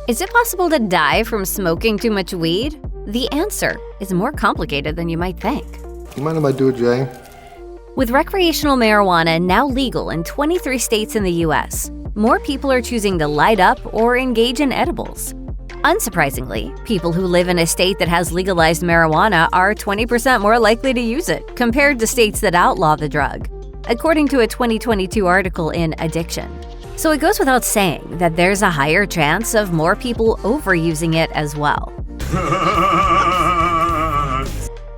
Is it possible to die from smoking too much weed? The answer is more complicated than you might think. You mind if I do it, Jay? With recreational marijuana now legal in 23 states in the US, more people are choosing to light up or engage in edibles. Unsurprisingly, people who live in a state that has legalized marijuana are 20% more likely to use it compared to states that outlaw the drug, according to a 2022 article in Addiction. So it goes without saying that there's a higher chance of more people overusing it as well.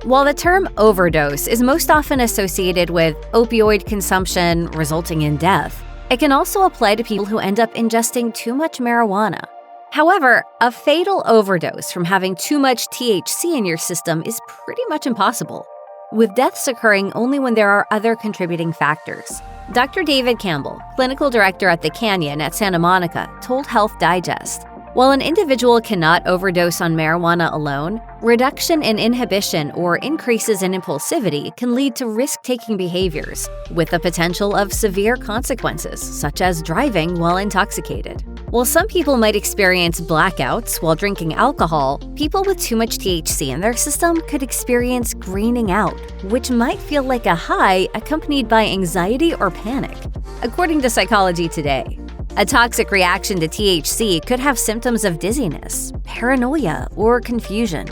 While the term overdose is most often associated with opioid consumption resulting in death, it can also apply to people who end up ingesting too much marijuana. However, a fatal overdose from having too much THC in your system is pretty much impossible, with deaths occurring only when there are other contributing factors. Dr. David Campbell, clinical director at the Canyon at Santa Monica, told Health Digest, "While an individual cannot overdose on marijuana alone, reduction in inhibition or increases in impulsivity can lead to risk-taking behaviors, with the potential of severe consequences, such as driving while intoxicated." While some people might experience blackouts while drinking alcohol, people with too much THC in their system could experience greening out, which might feel like a high accompanied by anxiety or panic, according to Psychology Today. A toxic reaction to THC could have symptoms of dizziness, paranoia, or confusion.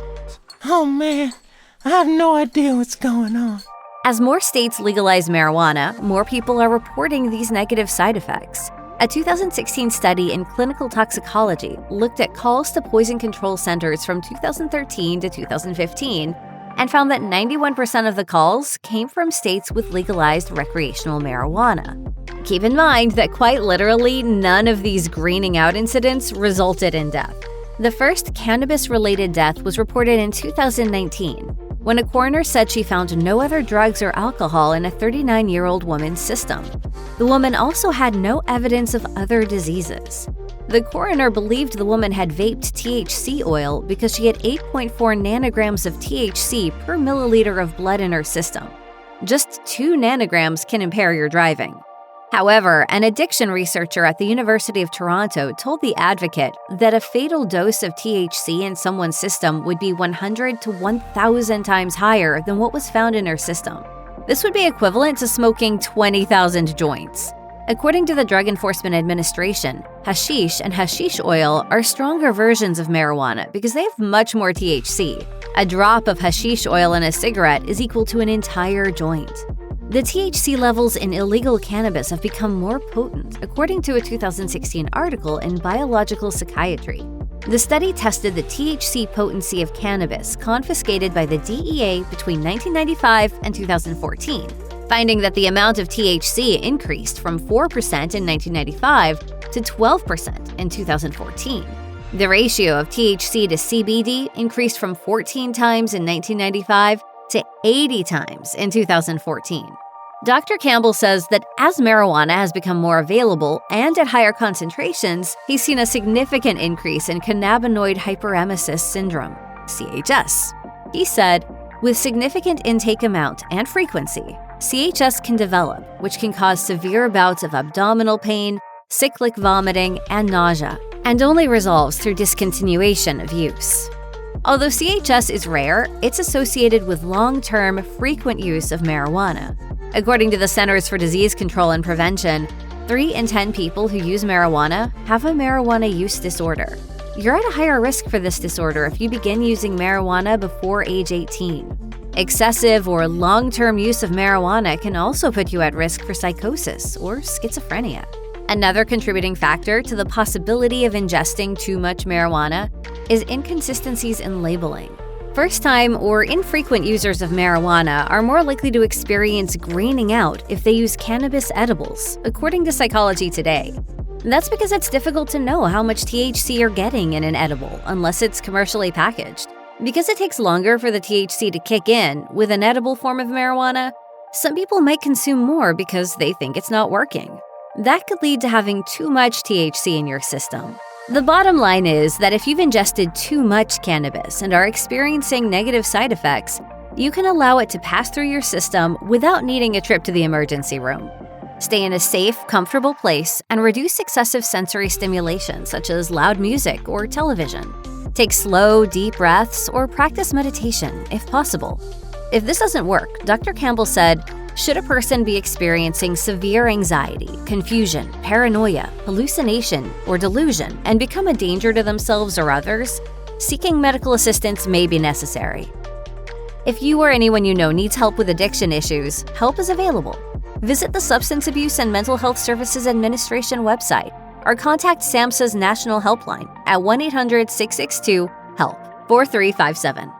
Oh man, I have no idea what's going on. As more states legalize marijuana, more people are reporting these negative side effects. A 2016 study in clinical toxicology looked at calls to poison control centers from 2013 to 2015 and found that 91% of the calls came from states with legalized recreational marijuana. Keep in mind that quite literally none of these greening out incidents resulted in death. The first cannabis-related death was reported in 2019, when a coroner said she found no other drugs or alcohol in a 39-year-old woman's system. The woman also had no evidence of other diseases. The coroner believed the woman had vaped THC oil because she had 8.4 nanograms of THC per milliliter of blood in her system. Just 2 nanograms can impair your driving. However, an addiction researcher at the University of Toronto told The Advocate that a fatal dose of THC in someone's system would be 100 to 1,000 times higher than what was found in her system. This would be equivalent to smoking 20,000 joints. According to the Drug Enforcement Administration, hashish and hashish oil are stronger versions of marijuana because they have much more THC. A drop of hashish oil in a cigarette is equal to an entire joint. The THC levels in illegal cannabis have become more potent, according to a 2016 article in Biological Psychiatry. The study tested the THC potency of cannabis confiscated by the DEA between 1995 and 2014, finding that the amount of THC increased from 4% in 1995 to 12% in 2014. The ratio of THC to CBD increased from 14 times in 1995 to 80 times in 2014. Dr. Campbell says that as marijuana has become more available and at higher concentrations, he's seen a significant increase in cannabinoid hyperemesis syndrome, CHS. He said, with significant intake amount and frequency, CHS can develop, which can cause severe bouts of abdominal pain, cyclic vomiting, and nausea, and only resolves through discontinuation of use. Although CHS is rare, it's associated with long-term, frequent use of marijuana. According to the Centers for Disease Control and Prevention, 3 in 10 people who use marijuana have a marijuana use disorder. You're at a higher risk for this disorder if you begin using marijuana before age 18. Excessive or long-term use of marijuana can also put you at risk for psychosis or schizophrenia. Another contributing factor to the possibility of ingesting too much marijuana is inconsistencies in labeling. First-time or infrequent users of marijuana are more likely to experience greening out if they use cannabis edibles, according to Psychology Today. That's because it's difficult to know how much THC you're getting in an edible unless it's commercially packaged. Because it takes longer for the THC to kick in with an edible form of marijuana, some people might consume more because they think it's not working. That could lead to having too much THC in your system. The bottom line is that if you've ingested too much cannabis and are experiencing negative side effects, you can allow it to pass through your system without needing a trip to the emergency room. Stay in a safe, comfortable place and reduce excessive sensory stimulation such as loud music or television. Take slow, deep breaths or practice meditation if possible. If this doesn't work, Dr. Campbell said, should a person be experiencing severe anxiety, confusion, paranoia, hallucination, or delusion and become a danger to themselves or others, seeking medical assistance may be necessary. If you or anyone you know needs help with addiction issues, help is available. Visit the Substance Abuse and Mental Health Services Administration website or contact SAMHSA's National Helpline at 1-800-662-HELP 4357.